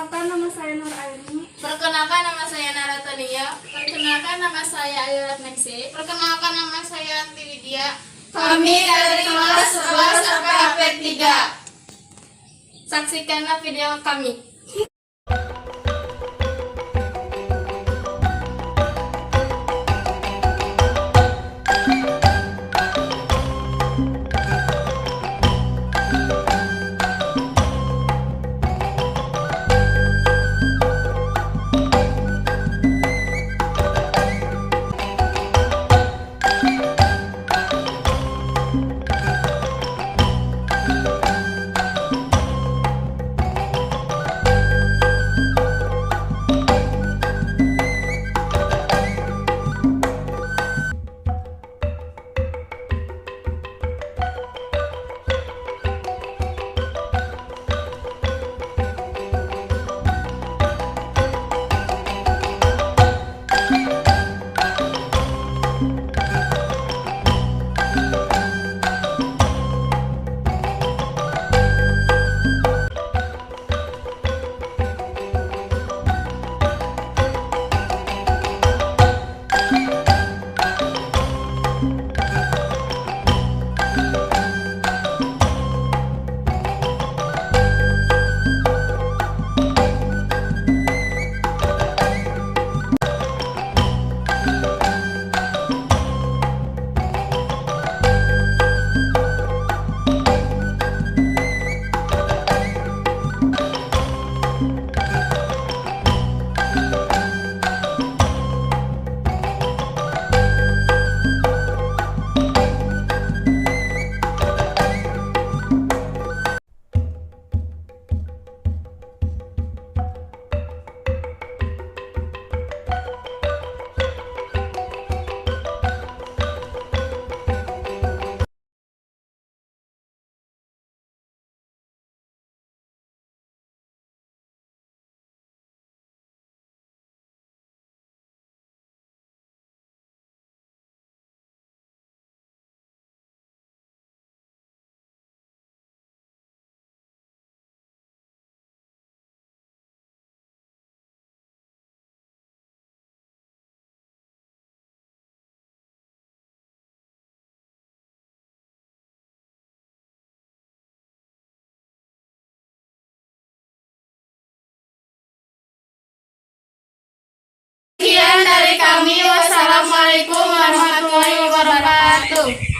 Perkenalkan nama saya Nur Aini. Perkenalkan nama saya Naratania. Perkenalkan nama saya Ayu Ratnaksi. Perkenalkan nama saya Anti Widya. Kami dari kelas 11 APAP 3. Saksikanlah video kami. Sekian dari kami. Wassalamualaikum warahmatullahi wabarakatuh.